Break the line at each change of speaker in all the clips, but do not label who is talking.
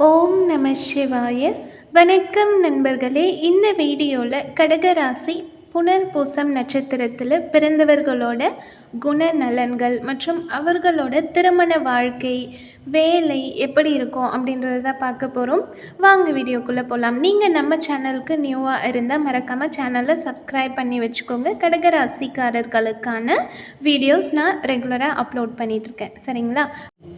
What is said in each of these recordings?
ஓம் நம சிவாய. வணக்கம் நண்பர்களே. இந்த வீடியோவில் கடகராசி புனர்பூசம் நட்சத்திரத்தில் பிறந்தவர்களோட குணநலன்கள் மற்றும் அவர்களோட திருமண வாழ்க்கை, வேலை எப்படி இருக்கும் அப்படின்றத தான் பார்க்க போகிறோம். வாங்க வீடியோக்குள்ளே போகலாம். நீங்கள் நம்ம சேனலுக்கு நியூவாக இருந்தால் மறக்காமல் சேனலை சப்ஸ்கிரைப் பண்ணி வச்சுக்கோங்க. கடகராசிக்காரர்களுக்கான வீடியோஸ் நான் ரெகுலராக அப்லோட் பண்ணிகிட்ருக்கேன், சரிங்களா?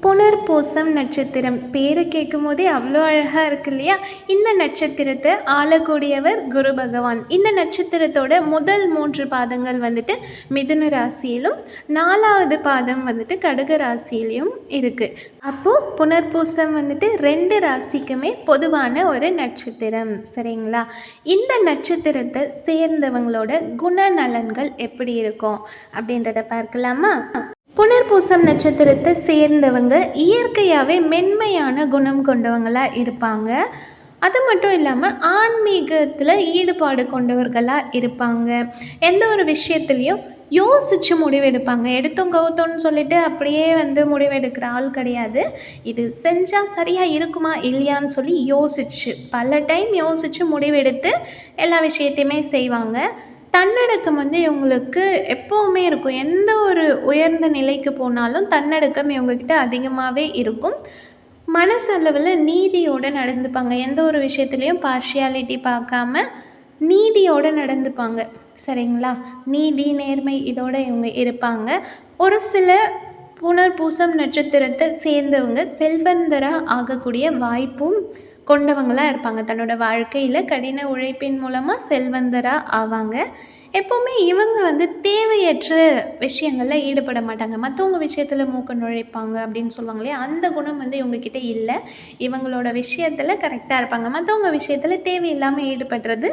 புனர்பூசம் நட்சத்திரம் பேரை கேட்கும் போதே அவ்வளோ அழகாக இருக்கு இல்லையா? இந்த நட்சத்திரத்தை ஆளக்கூடியவர் குரு பகவான். இந்த நட்சத்திரத்தோட முதல் 3 பாதங்கள் வந்துட்டு மிதுன ராசியிலும் 4வது பாதம் வந்துட்டு கடக ராசியிலையும் இருக்குது. அப்போது புனர்பூசம் வந்துட்டு 2 ராசிக்குமே பொதுவான ஒரு நட்சத்திரம், சரிங்களா? இந்த நட்சத்திரத்தை சேர்ந்தவங்களோட குணநலன்கள் எப்படி இருக்கும் அப்படின்றத பார்க்கலாமா? புனர்பூசம் நட்சத்திரத்தை சேர்ந்தவங்க இயற்கையாகவே மென்மையான குணம் கொண்டவங்களாக இருப்பாங்க. அது மட்டும் இல்லாமல் ஆன்மீகத்தில் ஈடுபாடு கொண்டவர்களாக இருப்பாங்க. எந்த ஒரு விஷயத்துலையும் யோசித்து முடிவெடுப்பாங்க. எடுத்தோம் கவுத்தோன்னு சொல்லிட்டு அப்படியே முடிவெடுக்கிற ஆள் கிடையாது. இது செஞ்சால் சரியாக இருக்குமா இல்லையான்னு சொல்லி யோசித்து பல டைம் யோசித்து முடிவெடுத்து எல்லா விஷயத்தையுமே செய்வாங்க. தன்னடக்கம் இவங்களுக்கு எப்போவுமே இருக்கும். எந்த ஒரு உயர்ந்த நிலைக்கு போனாலும் தன்னடக்கம் இவங்கக்கிட்ட அதிகமாகவே இருக்கும். மனசளவில் நீதியோடு நடந்துப்பாங்க. எந்த ஒரு விஷயத்துலையும் பார்ஷியாலிட்டி பார்க்காம நீதியோடு நடந்துப்பாங்க, சரிங்களா? நீதி, நேர்மை இதோடு இவங்க இருப்பாங்க. ஒரு சில புனர்பூசம் நட்சத்திரத்தை சேர்ந்தவங்க செல்வந்தராக ஆகக்கூடிய வாய்ப்பும் கொண்டவங்களாக இருப்பாங்க. தன்னோட வாழ்க்கையில் கடின உழைப்பின் மூலமாக செல்வந்தராக ஆவாங்க. எப்போவுமே இவங்க தேவையற்ற விஷயங்களில் ஈடுபட மாட்டாங்க. மற்றவங்க விஷயத்தில் மூக்க நுழைப்பாங்க அப்படின்னு சொல்லுவாங்க இல்லையா? அந்த குணம் இவங்கக்கிட்ட இல்லை. இவங்களோட விஷயத்தில் கரெக்டாக இருப்பாங்க. மற்றவங்க விஷயத்தில் தேவையில்லாமல் ஈடுபடுறது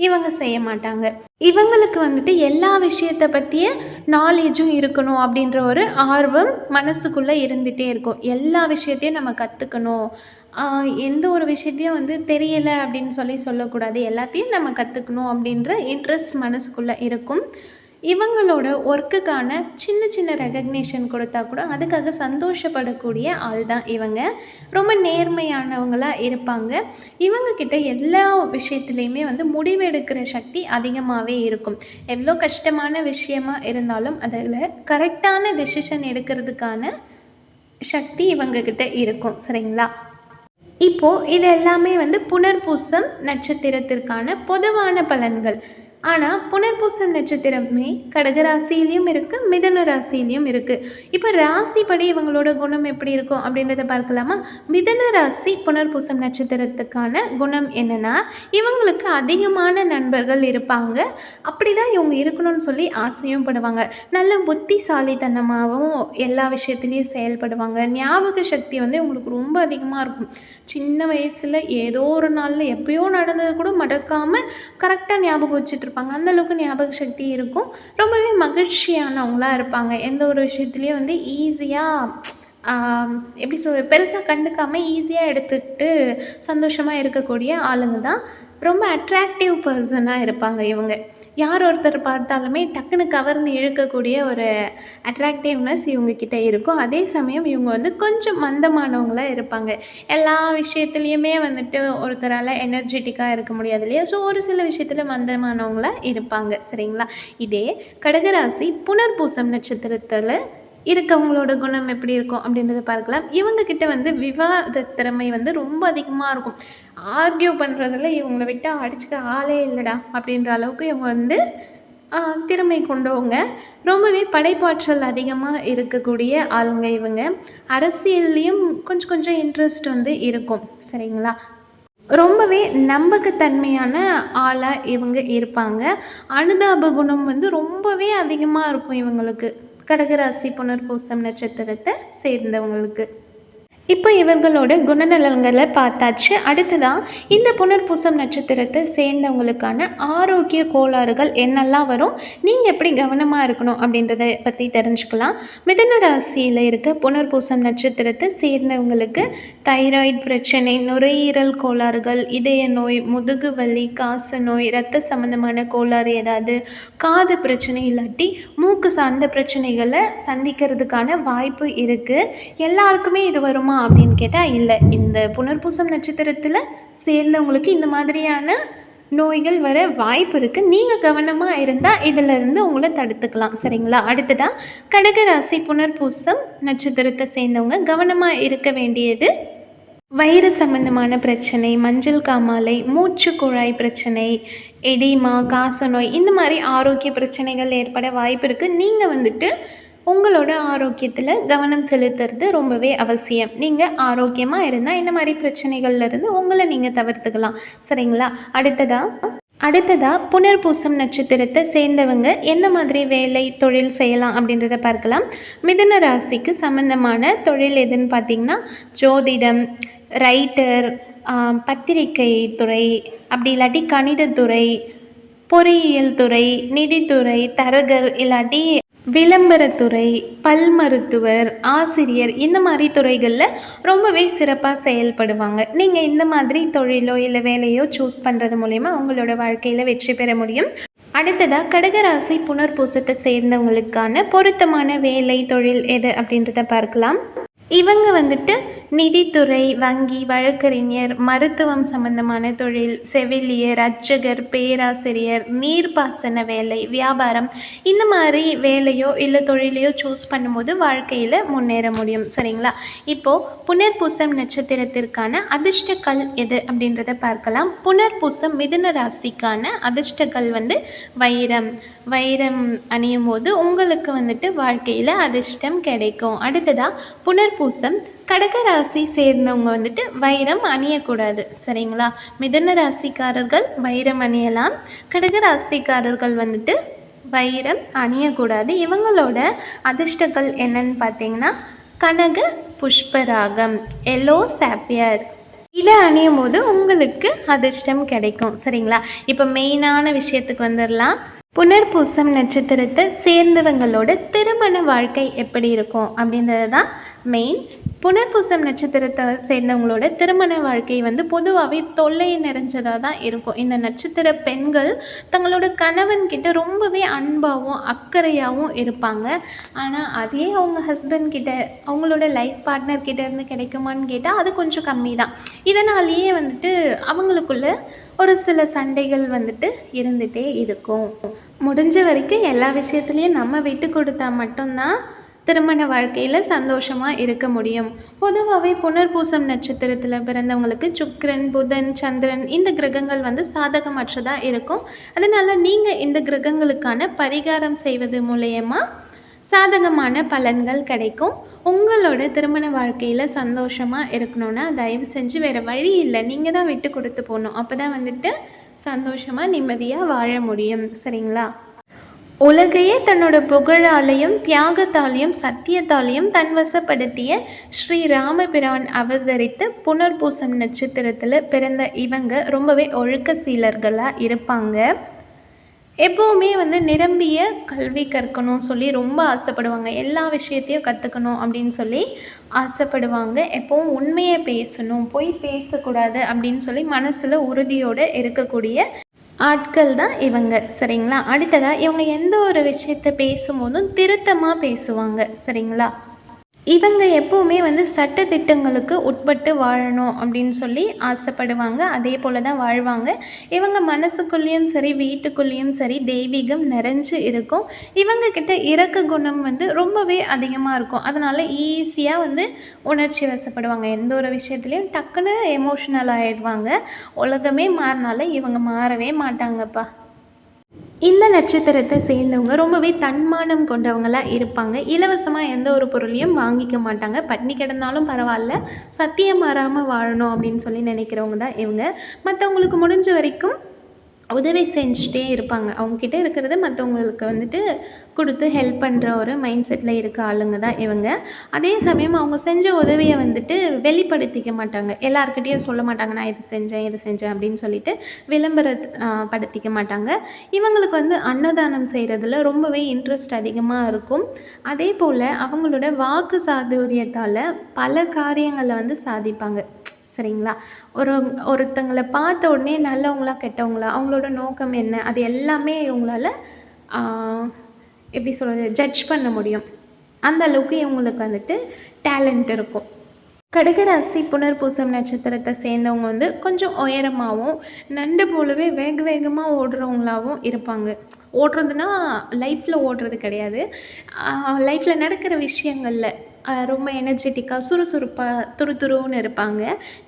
இவங்க செய்ய மாட்டாங்க. இவங்களுக்கு எல்லா விஷயத்தை பற்றிய நாலேஜும் இருக்கணும் அப்படின்ற ஒரு ஆர்வம் மனசுக்குள்ளே இருந்துகிட்டே இருக்கும். எல்லா விஷயத்தையும் நம்ம கற்றுக்கணும், எந்த ஒரு விஷயத்தையும் தெரியலை அப்படின்னு சொல்லக்கூடாது, எல்லாத்தையும் நம்ம கற்றுக்கணும் அப்படின்ற இன்ட்ரெஸ்ட் மனசுக்குள்ளே இருக்கும். இவங்களோட ஒர்க்குக்கான சின்ன சின்ன ரெகக்னேஷன் கொடுத்தா கூட அதுக்காக சந்தோஷப்படக்கூடிய ஆள் தான் இவங்க. ரொம்ப நேர்மையானவங்களாக இருப்பாங்க. இவங்கக்கிட்ட எல்லா விஷயத்துலையுமே முடிவெடுக்கிற சக்தி அதிகமாகவே இருக்கும். எவ்வளோ கஷ்டமான விஷயமாக இருந்தாலும் அதில் கரெக்டான டெசிஷன் எடுக்கிறதுக்கான சக்தி இவங்கக்கிட்ட இருக்கும், சரிங்களா? இப்போது இது எல்லாமே புனர்பூசம் நட்சத்திரத்திற்கான பொதுவான பலன்கள். ஆனால் புனர்பூசம் நட்சத்திரமே கடகராசிலையும் இருக்குது, மிதுன ராசிலையும் இருக்குது. இப்போ ராசிப்படி இவங்களோட குணம் எப்படி இருக்கும் அப்படின்றத பார்க்கலாமா? மிதுன ராசி புனர்பூசம் நட்சத்திரத்துக்கான குணம் என்னென்னா, இவங்களுக்கு அதிகமான நண்பர்கள் இருப்பாங்க. அப்படி தான் இவங்க இருக்கணும்னு சொல்லி ஆசையும் படுவாங்க. நல்ல புத்திசாலித்தனமாகவும் எல்லா விஷயத்துலேயும் செயல்படுவாங்க. ஞாபக சக்தி இவங்களுக்கு ரொம்ப அதிகமாக இருக்கும். சின்ன வயசில் ஏதோ ஒரு நாளில் எப்பயோ நடந்தது கூட மறக்காமல் கரெக்டாக ஞாபகம் வச்சுட்ருப்பாங்க. அந்தளவுக்கு ஞாபக சக்தி இருக்கும். ரொம்பவே மகிழ்ச்சியானவங்களாக இருப்பாங்க. எந்த ஒரு விஷயத்துலேயும் ஈஸியாக எப்படி பெருசாக கண்டுக்காமல் ஈஸியாக எடுத்துக்கிட்டு சந்தோஷமாக இருக்கக்கூடிய ஆளுங்க தான். ரொம்ப அட்ராக்டிவ் பர்சனாக இருப்பாங்க இவங்க. யார் ஒருத்தர் பார்த்தாலுமே டக்குன்னு கவர்ந்து இழுக்கக்கூடிய ஒரு அட்ராக்டிவ்னஸ் இவங்கக்கிட்ட இருக்கும். அதே சமயம் இவங்க கொஞ்சம் மந்தமானவங்களாக இருப்பாங்க. எல்லா விஷயத்துலையுமே ஒருத்தரால் எனர்ஜெட்டிக்காக இருக்க முடியாது இல்லையா? ஸோ ஒரு சில விஷயத்தில் மந்தமானவங்களாக இருப்பாங்க, சரிங்களா? இதே கடகராசி புனர்பூசம் நட்சத்திரத்தில் இருக்கவங்களோட குணம் எப்படி இருக்கும் அப்படின்றத பார்க்கலாம். இவங்கக்கிட்ட விவாத திறமை ரொம்ப அதிகமாக இருக்கும். ஆர்கியூ பண்ணுறதுல இவங்களை விட்டு அடிச்சுக்க ஆளே இல்லைடா அப்படின்ற அளவுக்கு இவங்க திறமை கொண்டவங்க. ரொம்பவே படைப்பாற்றல் அதிகமாக இருக்கக்கூடிய ஆளுங்க இவங்க. அரசியல்லையும் கொஞ்சம் கொஞ்சம் இன்ட்ரெஸ்ட் இருக்கும், சரிங்களா? ரொம்பவே நம்பகத்தன்மையான ஆளாக இவங்க இருப்பாங்க. அனுதாப குணம் ரொம்பவே அதிகமாக இருக்கும் இவங்களுக்கு, கடகராசி புனர்பூசம் நட்சத்திரத்தை சேர்ந்தவங்களுக்கு. இப்போ இவர்களோட குணநலன்களை பார்த்தாச்சு. அடுத்ததான் இந்த புனர்பூசம் நட்சத்திரத்தை சேர்ந்தவங்களுக்கான ஆரோக்கிய கோளாறுகள் என்னெல்லாம் வரும், நீங்கள் எப்படி கவனமாக இருக்கணும் அப்படின்றத பற்றி தெரிஞ்சுக்கலாம். மிதுன ராசியில் இருக்க புனர்பூசம் நட்சத்திரத்தை சேர்ந்தவங்களுக்கு தைராய்டு பிரச்சனை, நுரையீரல் கோளாறுகள், இதய நோய், முதுகு வலி, காச நோய், இரத்த சம்பந்தமான கோளாறு ஏதாவது, காது பிரச்சனை இல்லாட்டி மூக்கு சார்ந்த பிரச்சனைகளை சந்திக்கிறதுக்கான வாய்ப்பு இருக்குது. எல்லாருக்குமே இது வருமா அப்படின்னு கேட்டால் இல்லை. இந்த புனர்பூசம் நட்சத்திரத்தில் சேர்ந்தவங்களுக்கு இந்த மாதிரியான நோய்கள் வர வாய்ப்பு இருக்குது. நீங்கள் கவனமாக இருந்தால் இதிலிருந்து உங்களை தடுத்துக்கலாம். சரிங்களா? அடுத்ததாக கடகராசி புனர்பூசம் நட்சத்திரத்தை சேர்ந்தவங்க கவனமாக இருக்க வேண்டியது வயிறு சம்பந்தமான பிரச்சனை, மஞ்சள் காமாலை, மூச்சு குழாய் பிரச்சனை, எடிமா, காசநோய், இந்த மாதிரி ஆரோக்கிய பிரச்சனைகள் ஏற்பட வாய்ப்பு இருக்குது. நீங்கள் வந்துட்டு உங்களோட ஆரோக்கியத்தில் கவனம் செலுத்துறது ரொம்பவே அவசியம். நீங்கள் ஆரோக்கியமாக இருந்தால் இந்த மாதிரி பிரச்சனைகள்லேருந்து உங்களை நீங்கள் தவிர்த்துக்கலாம். சரிங்களா? அடுத்ததாக புனர்பூசம் நட்சத்திரத்தை சேர்ந்தவங்க என்ன மாதிரி வேலை தொழில் செய்யலாம் அப்படின்றத பார்க்கலாம். மிதுன ராசிக்கு சம்பந்தமான தொழில் எதுன்னு பார்த்திங்கன்னா ஜோதிடம், ரைட்டர், பத்திரிகை துறை, அப்படி இல்லாட்டி கணிதத்துறை, பொறியியல் துறை, நிதித்துறை, தரகர், இல்லாட்டி விளம்பரத்துறை, பல் மருத்துவர், ஆசிரியர், இந்த மாதிரி துறைகளில் ரொம்பவே சிறப்பாக செயல்படுவாங்க. நீங்கள் இந்த மாதிரி தொழிலோ இல்லை வேலையோ சூஸ் பண்ணுறது மூலயமா உங்களோட வாழ்க்கையில் வெற்றி பெற முடியும். அடுத்ததாக கடகராசி புனர்பூசத்தை சேர்ந்தவங்களுக்கான பொருத்தமான வேலை தொழில் எது அப்படின்றத பார்க்கலாம். இவங்க வந்துட்டு நிதித்துறை, வங்கி, வழக்கறிஞர், மருத்துவம் சம்பந்தமான தொழில், செவிலியர், அர்ச்சகர், பேராசிரியர், நீர்ப்பாசன வேலை, வியாபாரம், இந்த மாதிரி வேலையோ இல்லை தொழிலையோ சூஸ் பண்ணும்போது வாழ்க்கையில் முன்னேற முடியும். சரிங்களா? இப்போது புனர்பூசம் நட்சத்திரத்திற்கான அதிர்ஷ்டக்கல் எது அப்படின்றத பார்க்கலாம். புனர்பூசம் மிதுன ராசிக்கான அதிர்ஷ்டக்கல் வைரம் அணியும் போது உங்களுக்கு வந்துட்டு வாழ்க்கையில் அதிர்ஷ்டம் கிடைக்கும். அடுத்ததாக புனர்பூசம் கடகராசி சேர்ந்தவங்க வந்துட்டு வைரம் அணியக்கூடாது. சரிங்களா? மிதுன ராசிக்காரர்கள் வைரம் அணியலாம், கடகராசிக்காரர்கள் வந்துட்டு வைரம் அணியக்கூடாது. இவங்களோட அதிர்ஷ்டங்கள் என்னன்னு பார்த்தீங்கன்னா கனக புஷ்பராகம், எல்லோ சாப்பியர், இதை அணியும் போது உங்களுக்கு அதிர்ஷ்டம் கிடைக்கும். சரிங்களா? இப்போ மெயினான விஷயத்துக்கு வந்துடலாம். புனர்பூசம் நட்சத்திரத்தை சேர்ந்தவங்களோட திருமண வாழ்க்கை எப்படி இருக்கும் அப்படின்றது தான் மெயின். புனர்பூசம் நட்சத்திரத்தை சேர்ந்தவங்களோட திருமண வாழ்க்கை பொதுவாகவே தொல்லை நிறைஞ்சதாக தான் இருக்கும். இந்த நட்சத்திர பெண்கள் தங்களோட கணவன்கிட்ட ரொம்பவே அன்பாகவும் அக்கறையாகவும் இருப்பாங்க. ஆனால் அதே அவங்க ஹஸ்பண்ட் கிட்ட, அவங்களோட லைஃப் பார்ட்னர் கிட்ட இருந்து கிடைக்குமான்னு கேட்டால் அது கொஞ்சம் கம்மி தான். இதனாலேயே அவங்களுக்குள்ள ஒரு சில சண்டைகள் இருந்துகிட்டே இருக்கும். முடிஞ்ச வரைக்கும் எல்லா விஷயத்துலேயும் நம்ம விட்டு கொடுத்தா மட்டும்தான் திருமண வாழ்க்கையில் சந்தோஷமாக இருக்க முடியும். பொதுவாகவே புனர்பூசம் நட்சத்திரத்தில் பிறந்தவங்களுக்கு சுக்கிரன், புதன், சந்திரன் இந்த கிரகங்கள் சாதகமற்றதாக இருக்கும். அதனால் நீங்கள் இந்த கிரகங்களுக்கான பரிகாரம் செய்வது மூலயமா சாதகமான பலன்கள் கிடைக்கும். உங்களோட திருமண வாழ்க்கையில் சந்தோஷமாக இருக்கணும்னா தயவு செஞ்சு வேறு வழி இல்லை, நீங்கள் தான் விட்டு கொடுத்து போகணும். அப்போ தான் சந்தோஷமாக நிம்மதியாக வாழ முடியும். சரிங்களா? உலகையே தன்னோட புகழாலையும் தியாகத்தாலையும் சத்தியத்தாலையும் தன்வசப்படுத்திய ஸ்ரீ ராமபிரான் அவதரித்து புனர்பூசம் நட்சத்திரத்தில் பிறந்த இவங்க ரொம்பவே ஒழுக்க சீலர்களாக இருப்பாங்க. எப்போவுமே நிரம்பிய கல்வி கற்கணும் சொல்லி ரொம்ப ஆசைப்படுவாங்க. எல்லா விஷயத்தையும் கற்றுக்கணும் அப்படின்னு சொல்லி ஆசைப்படுவாங்க. எப்போவும் உண்மையை பேசணும், பொய் பேசக்கூடாது அப்படின்னு சொல்லி மனசில் உறுதியோடு இருக்கக்கூடிய ஆட்கள் தான் இவங்க. சரிங்களா? அடுத்ததாக இவங்க எந்த ஒரு விஷயத்தை பேசும்போதும் திருத்தமாக பேசுவாங்க. சரிங்களா? இவங்க எப்போவுமே சட்டத்திட்டங்களுக்கு உட்பட்டு வாழணும் அப்படின்னு சொல்லி ஆசைப்படுவாங்க. அதே போல் தான் வாழ்வாங்க. இவங்க மனசுக்குள்ளேயும் சரி வீட்டுக்குள்ளேயும் சரி தெய்வீகம் நிறைஞ்சு இருக்கும். இவங்கக்கிட்ட இரக்க குணம் ரொம்பவே அதிகமாக இருக்கும். அதனால் ஈஸியாக உணர்ச்சி வசப்படுவாங்க. எந்த ஒரு விஷயத்துலையும் டக்குன்னு எமோஷ்னல் ஆகிடுவாங்க. உலகமே மாறினாலும் இவங்க மாறவே மாட்டாங்கப்பா. இந்த நட்சத்திரத்தை சேர்ந்தவங்க ரொம்பவே தன்மானம் கொண்டவங்களாக இருப்பாங்க. இலவசமாக எந்த ஒரு பொருளையும் வாங்கிக்க மாட்டாங்க. பட்னி கிடந்தாலும் பரவாயில்ல, சத்தியம் மாறாமல் வாழணும் அப்படின்னு சொல்லி நினைக்கிறவங்க தான் இவங்க. மற்றவங்களுக்கு முடிஞ்ச வரைக்கும் உதவி செஞ்சுட்டே இருப்பாங்க. அவங்கக்கிட்ட இருக்கிறத மற்றவங்களுக்கு கொடுத்து ஹெல்ப் பண்ணுற ஒரு மைண்ட் செட்டில் இருக்க ஆளுங்க தான் இவங்க. அதே சமயம் அவங்க செஞ்ச உதவியை வெளிப்படுத்திக்க மாட்டாங்க. எல்லாருக்கிட்டையும் சொல்ல மாட்டாங்க நான் இது செஞ்சேன் அப்படின்னு சொல்லிட்டு விளம்பரப்படுத்திக்க மாட்டாங்க. இவங்களுக்கு அன்னதானம் செய்கிறதுல ரொம்பவே இன்ட்ரெஸ்ட் அதிகமாக இருக்கும். அதே போல் அவங்களோட வாக்கு சாதுரியத்தால் பல காரியங்களை சாதிப்பாங்க. சரிங்களா? ஒருத்தங்களை பார்த்த உடனே நல்லவங்களா கெட்டவங்களா, அவங்களோட நோக்கம் என்ன, அது எல்லாமே இவங்களால எப்படி சொல்கிறது, ஜட்ஜ் பண்ண முடியும். அந்த அளவுக்கு இவங்களுக்கு டேலண்ட் இருக்கும். கடகராசி புனர்பூசம் நட்சத்திரத்தை சேர்ந்தவங்க வந்து கொஞ்சம் உயரமாகவும் நண்டு போலவே வேக வேகமாக ஓடுறவங்களாகவும் இருப்பாங்க. ஓடுறதுன்னா லைஃப்பில் ஓடுறது கிடையாது. லைஃப்பில் நடக்கிற விஷயங்களில் ரொம்ப எனர்ஜெட்டிக்காக சுறுசுறுப்பாக துருதுருன்னு இருப்பாங்க.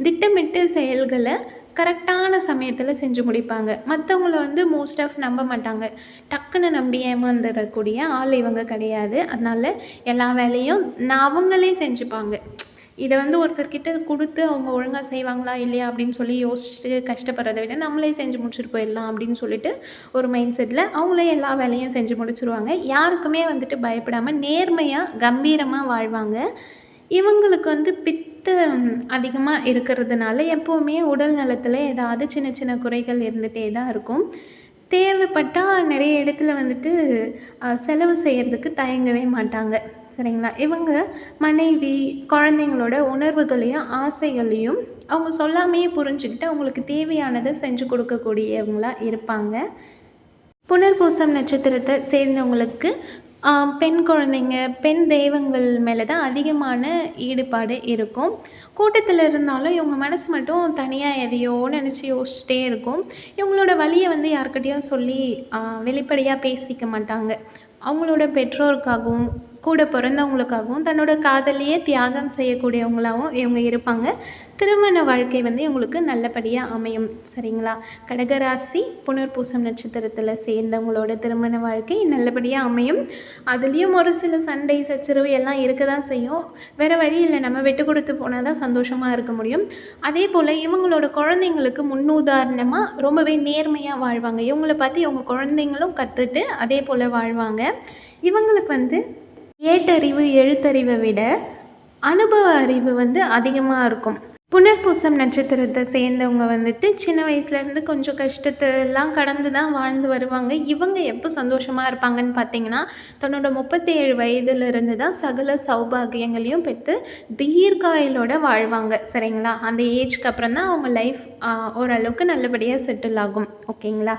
திட்டமிட்டு செயல்களை கரெக்டான சமயத்தில் செஞ்சு முடிப்பாங்க. மற்றவங்கள வந்து மோஸ்ட் ஆஃப் நம்ப மாட்டாங்க. டக்குன்னு நம்பி ஏமாந்துடக்கூடிய ஆள் இவங்க கிடையாது. அதனால் எல்லா வேலையும் அவங்களே செஞ்சுப்பாங்க. இதை வந்து ஒருத்தர்கிட்ட கொடுத்து அவங்க ஒழுங்காக செய்வாங்களா இல்லையா அப்படின்னு சொல்லி யோசிச்சுட்டு கஷ்டப்படுறத விட நம்மளே செஞ்சு முடிச்சுட்டு போயிடலாம் அப்படின்னு சொல்லிட்டு ஒரு மைண்ட் செட்டில் அவங்களே எல்லா வேலையும் செஞ்சு முடிச்சுருவாங்க. யாருக்குமே வந்துட்டு பயப்படாமல் நேர்மையாக கம்பீரமாக வாழ்வாங்க. இவங்களுக்கு வந்து பித்தம் அதிகமாக இருக்கிறதுனால எப்போவுமே உடல் நலத்தில் ஏதாவது சின்ன சின்ன குறைகள் இருந்துகிட்டே தான் இருக்கும். தேவைப்பட்டால் நிறைய இடத்துல வந்துட்டு செலவு செய்கிறதுக்கு தயங்கவே மாட்டாங்க. சரிங்களா? இவங்க மனைவி, குழந்தைங்களோட உணர்வுகளையும் ஆசைகளையும் அவங்க சொல்லாமையே புரிஞ்சுக்கிட்டு அவங்களுக்கு தேவையானதை செஞ்சு கொடுக்கக்கூடியவங்களா இருப்பாங்க. புனர்பூசம் நட்சத்திரத்தை சேர்ந்தவங்களுக்கு பெண் குழந்தைங்க, பெண் தெய்வங்கள் மேலே தான் அதிகமான ஈடுபாடு இருக்கும். கூட்டத்தில் இருந்தாலும் இவங்க மனசு மட்டும் தனியாக எதையோ நினச்சி யோசிச்சுட்டே இருக்கும். இவங்களோட வலியை வந்து யார்கிட்டேயும் சொல்லி வெளிப்படையாக பேசிக்க மாட்டாங்க. அவங்களோட பெற்றோருக்காகவும் கூட பிறந்தவங்களுக்காகவும் தன்னோட காதலியே தியாகம் செய்யக்கூடியவங்களாகவும் இவங்க இருப்பாங்க. திருமண வாழ்க்கை வந்து இவங்களுக்கு நல்லபடியாக அமையும். சரிங்களா? கடகராசி புனர்பூசம் நட்சத்திரத்தில் சேர்ந்தவங்களோட திருமண வாழ்க்கை நல்லபடியாக அமையும். அதுலேயும் ஒரு சில சண்டை சச்சரவு எல்லாம் இருக்க தான் செய்யும். வேறு வழி இல்லை, நம்ம விட்டு கொடுத்து போனால் தான் சந்தோஷமாக இருக்க முடியும். அதே போல் இவங்களோட குழந்தைங்களுக்கு முன்னுதாரணமாக ரொம்பவே நேர்மையாக வாழ்வாங்க. இவங்களை பார்த்து இவங்க குழந்தைங்களும் கற்றுட்டு அதே போல் வாழ்வாங்க. இவங்களுக்கு வந்து ஏட்டறிவு எழுத்தறிவை விட அனுபவ அறிவு வந்து அதிகமாக இருக்கும். புனர்பூசம் நட்சத்திரத்தை சேர்ந்தவங்க வந்துட்டு சின்ன வயசுலேருந்து கொஞ்சம் கஷ்டத்தெல்லாம் கடந்து தான் வாழ்ந்து வருவாங்க. இவங்க எப்போ சந்தோஷமாக இருப்பாங்கன்னு பார்த்தீங்கன்னா, தன்னோட 37 வயதுலேருந்து தான் சகல சௌபாகியங்களையும் பெற்று தீர்காயலோட வாழ்வாங்க. சரிங்களா? அந்த ஏஜ்க்கு அப்புறம் தான் அவங்க லைஃப் ஓரளவுக்கு நல்லபடியாக செட்டில் ஆகும். ஓகேங்களா?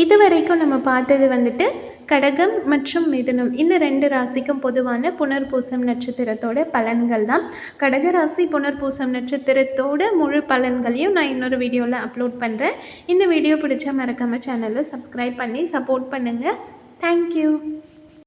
இது வரைக்கும் நம்ம பார்த்தது வந்துட்டு கடகம் மற்றும் மிதுனம் இந்த 2 ராசிக்கும் பொதுவான புனர்பூசம் நட்சத்திரத்தோட பலன்கள் தான். கடகராசி புனர்பூசம் நட்சத்திரத்தோட முழு பலன்களையும் நான் இன்னொரு வீடியோவில் அப்லோட் பண்ணுறேன். இந்த வீடியோ பிடிச்சா மறக்காமல் சேனலை சப்ஸ்கிரைப் பண்ணி சப்போர்ட் பண்ணுங்கள். தேங்க்யூ.